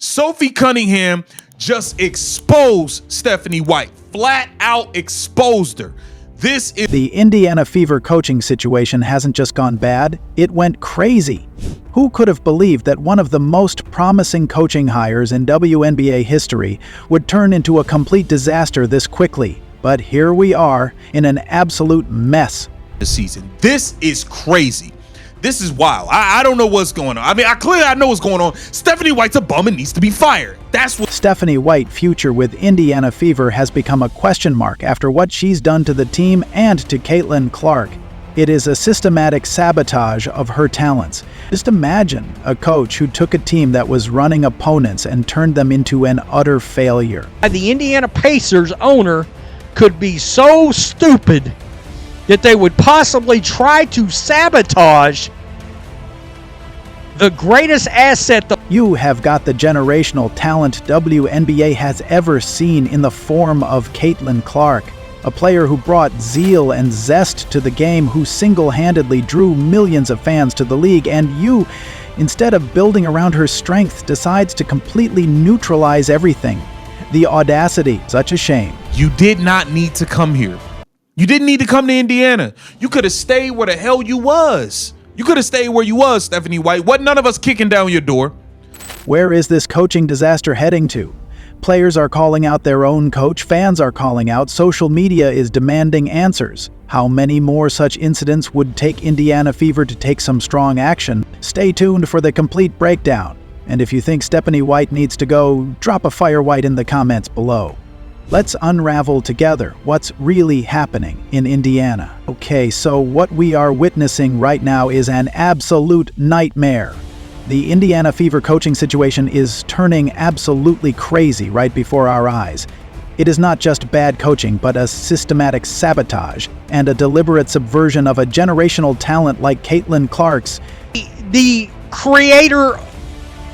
Sophie Cunningham just exposed Stephanie White, flat out exposed her. This is the Indiana Fever coaching situation hasn't just gone bad, it went crazy. Who could have believed that one of the most promising coaching hires in WNBA history would turn into a complete disaster this quickly? But here we are in an absolute mess. The season. This is crazy. This is wild. I don't know what's going on. I mean, I know what's going on. Stephanie White's a bum and needs to be fired. That's what. Stephanie White's future with Indiana Fever has become a question mark after what she's done to the team and to Caitlin Clark. It is a systematic sabotage of her talents. Just imagine a coach who took a team that was running opponents and turned them into an utter failure. The Indiana Pacers owner could be so stupid that they would possibly try to sabotage the greatest asset. You have got the generational talent WNBA has ever seen in the form of Caitlin Clark, a player who brought zeal and zest to the game, who single-handedly drew millions of fans to the league, and you, instead of building around her strength, decides to completely neutralize everything. The audacity, such a shame. You did not need to come here. You didn't need to come to Indiana. You could have stayed where the hell you was. You could have stayed where you was, Stephanie White. Wasn't none of us kicking down your door. Where is this coaching disaster heading to? Players are calling out their own coach, fans are calling out, social media is demanding answers. How many more such incidents would take Indiana Fever to take some strong action? Stay tuned for the complete breakdown. And if you think Stephanie White needs to go, drop a fire white in the comments below. Let's unravel together what's really happening in Indiana. Okay, so what we are witnessing right now is an absolute nightmare. The Indiana Fever coaching situation is turning absolutely crazy right before our eyes. It is not just bad coaching, but a systematic sabotage and a deliberate subversion of a generational talent like Caitlin Clark's. The creator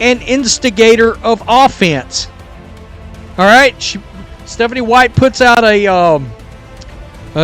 and instigator of offense. All right, Stephanie White puts out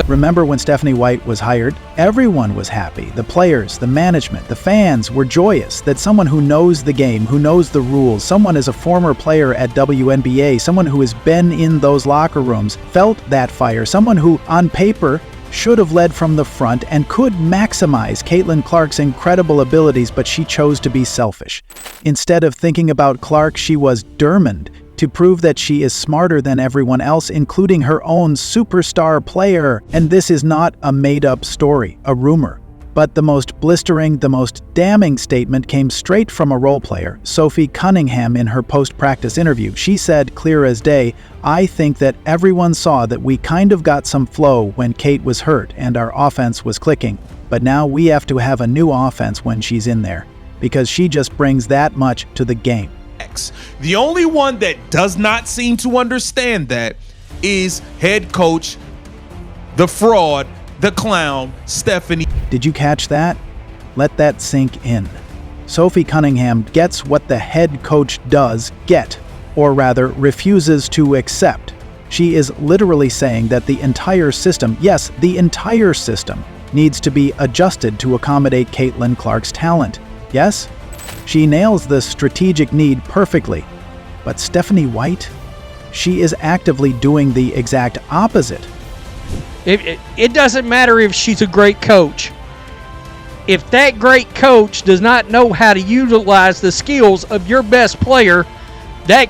Remember when Stephanie White was hired? Everyone was happy. The players, the management, the fans were joyous that someone who knows the game, who knows the rules, someone as a former player at WNBA, someone who has been in those locker rooms, felt that fire, someone who, on paper, should have led from the front and could maximize Caitlin Clark's incredible abilities, but she chose to be selfish. Instead of thinking about Clark, she was determined to prove that she is smarter than everyone else, including her own superstar player. And this is not a made-up story, a rumor. But the most blistering, the most damning statement came straight from a role player, Sophie Cunningham, in her post-practice interview. She said, clear as day, "I think that everyone saw that we kind of got some flow when Kate was hurt and our offense was clicking. But now we have to have a new offense when she's in there, because she just brings that much to the game." The only one that does not seem to understand that is head coach, the fraud, the clown, Stephanie. Did you catch that? Let that sink in. Sophie Cunningham gets what the head coach does get, or rather refuses to accept. She is literally saying that the entire system, yes, the entire system, needs to be adjusted to accommodate Caitlin Clark's talent. Yes? She nails the strategic need perfectly. But Stephanie White? She is actively doing the exact opposite. It doesn't matter if she's a great coach. If that great coach does not know how to utilize the skills of your best player,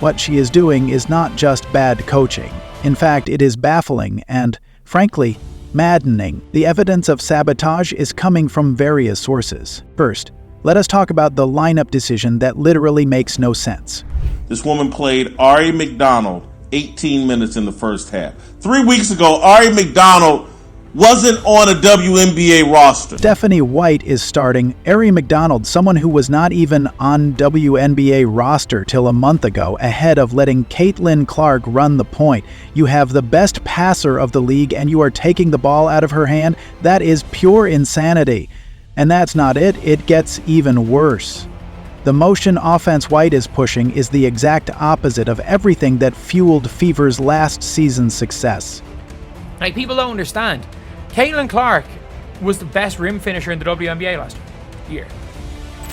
what she is doing is not just bad coaching. In fact, it is baffling and, frankly, maddening. The evidence of sabotage is coming from various sources. First, let us talk about the lineup decision that literally makes no sense. This woman played Ari McDonald 18 minutes in the first half. 3 weeks ago, Ari McDonald wasn't on a WNBA roster. Stephanie White is starting Ari McDonald, someone who was not even on WNBA roster till a month ago, ahead of letting Caitlin Clark run the point. You have the best passer of the league and you are taking the ball out of her hand? That is pure insanity. And that's not it, it gets even worse. The motion offense White is pushing is the exact opposite of everything that fueled Fever's last season's success. Like, people don't understand. Caitlin Clark was the best rim finisher in the WNBA last year.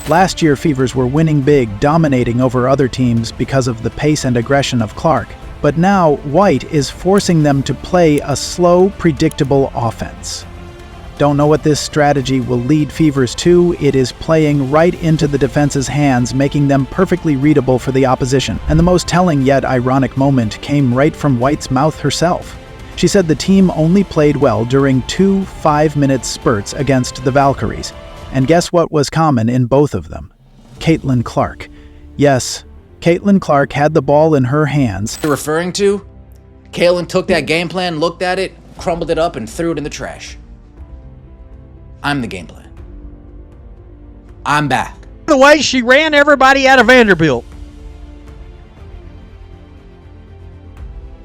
Last year, Fevers were winning big, dominating over other teams because of the pace and aggression of Clark. But now, White is forcing them to play a slow, predictable offense. Don't know what this strategy will lead Fevers to. It is playing right into the defense's hands, making them perfectly readable for the opposition. And the most telling yet ironic moment came right from White's mouth herself. She said the team only played well during 2 5-minute spurts against the Valkyries. And guess what was common in both of them? Caitlin Clark. Yes, Caitlin Clark had the ball in her hands. You're referring to? Caitlin took that game plan, looked at it, crumbled it up, and threw it in the trash. I'm the game plan. I'm back. The way she ran everybody out of Vanderbilt.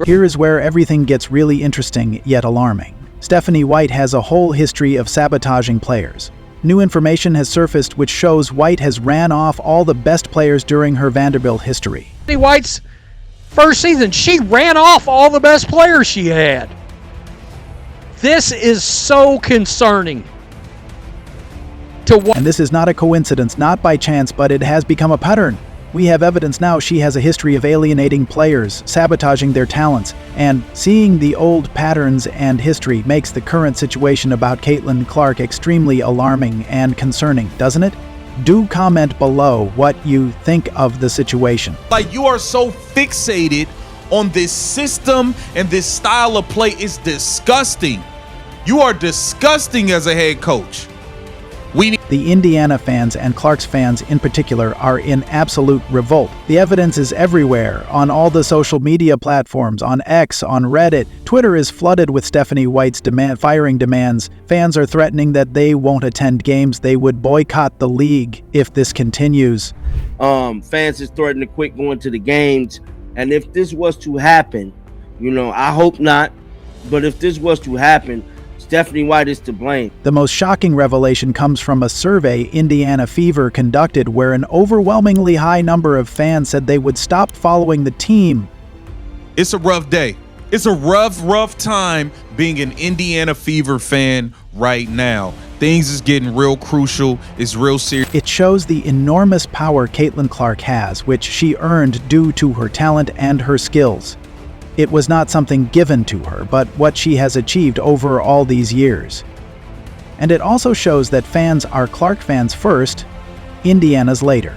Here is where everything gets really interesting yet alarming. Stephanie White has a whole history of sabotaging players. New information has surfaced which shows White has ran off all the best players during her Vanderbilt history. Stephanie White's first season, she ran off all the best players she had. This is so concerning. And this is not a coincidence, not by chance, but it has become a pattern. We have evidence now she has a history of alienating players, sabotaging their talents, and seeing the old patterns and history makes the current situation about Caitlin Clark extremely alarming and concerning, doesn't it? Do comment below what you think of the situation. Like, you are so fixated on this system and this style of play is disgusting. You are disgusting as a head coach. The Indiana fans and Clark's fans in particular are in absolute revolt. The evidence is everywhere, on all the social media platforms, on X, on Reddit. Twitter is flooded with Stephanie White's firing demands. Fans are threatening that they won't attend games. They would boycott the league if this continues. Fans is threatening to quit going to the games. And if this was to happen, I hope not, but if this was to happen, Stephanie White is to blame. The most shocking revelation comes from a survey Indiana Fever conducted where an overwhelmingly high number of fans said they would stop following the team. It's a rough day. It's a rough time being an Indiana Fever fan right now. Things is getting real crucial. It's real serious. It shows the enormous power Caitlin Clark has, which she earned due to her talent and her skills. It was not something given to her, but what she has achieved over all these years. And it also shows that fans are Clark fans first, Indiana's later.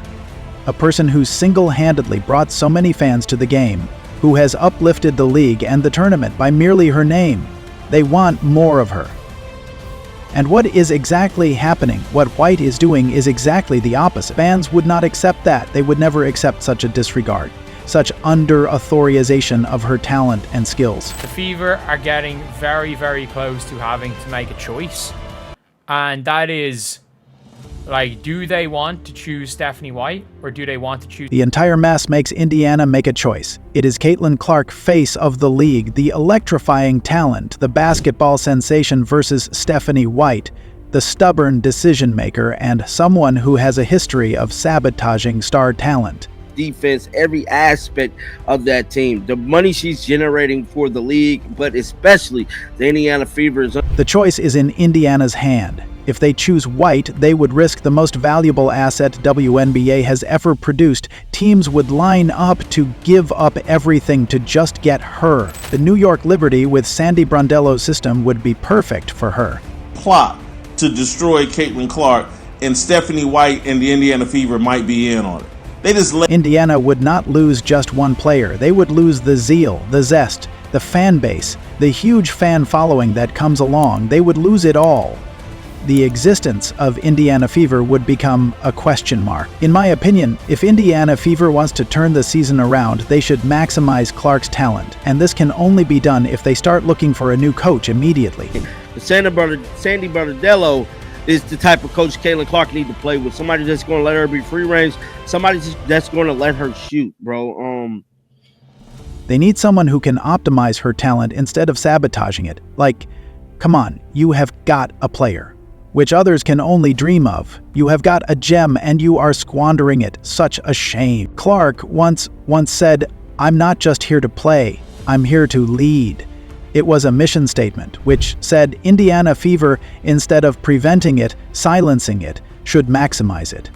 A person who single-handedly brought so many fans to the game, who has uplifted the league and the tournament by merely her name. They want more of her. And what is exactly happening, what White is doing, is exactly the opposite. Fans would not accept that. They would never accept such a disregard, such under-authorization of her talent and skills. The Fever are getting very, very close to having to make a choice. And that is, like, do they want to choose Stephanie White or do they want to choose... The entire mess makes Indiana make a choice. It is Caitlin Clark, face of the league, the electrifying talent, the basketball sensation, versus Stephanie White, the stubborn decision maker and someone who has a history of sabotaging star talent. Defense, every aspect of that team, the money she's generating for the league, but especially the Indiana Fever. The choice is in Indiana's hand. If they choose White, they would risk the most valuable asset WNBA has ever produced. Teams would line up to give up everything to just get her. The New York Liberty with Sandy Brondello's system would be perfect for her. Plot to destroy Caitlin Clark, and Stephanie White and the Indiana Fever might be in on it. They just let Indiana would not lose just one player. They would lose the zeal, the zest, the fan base, the huge fan following that comes along. They would lose it all. The existence of Indiana Fever would become a question mark. In my opinion, if Indiana Fever wants to turn the season around, they should maximize Clark's talent. And this can only be done if they start looking for a new coach immediately. Sandy Brondello is the type of coach Caitlin Clark need to play with. Somebody that's going to let her be free range. Somebody that's going to let her shoot, bro. They need someone who can optimize her talent instead of sabotaging it. Like, come on, you have got a player, which others can only dream of. You have got a gem and you are squandering it. Such a shame. Clark once said, "I'm not just here to play, I'm here to lead." It was a mission statement which said Indiana Fever, instead of preventing it, silencing it, should maximize it.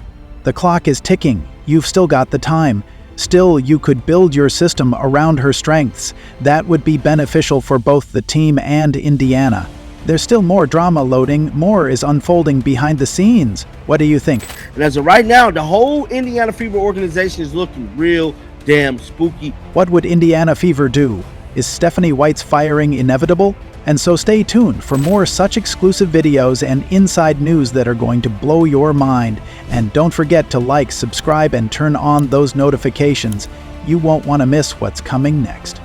The clock is ticking. You've still got the time. Still, you could build your system around her strengths. That would be beneficial for both the team and Indiana. There's still more drama loading. More is unfolding behind the scenes. What do you think? And as of right now, the whole Indiana Fever organization is looking real damn spooky. What would Indiana Fever do? Is Stephanie White's firing inevitable? And so stay tuned for more such exclusive videos and inside news that are going to blow your mind. And don't forget to like, subscribe, and turn on those notifications. You won't want to miss what's coming next.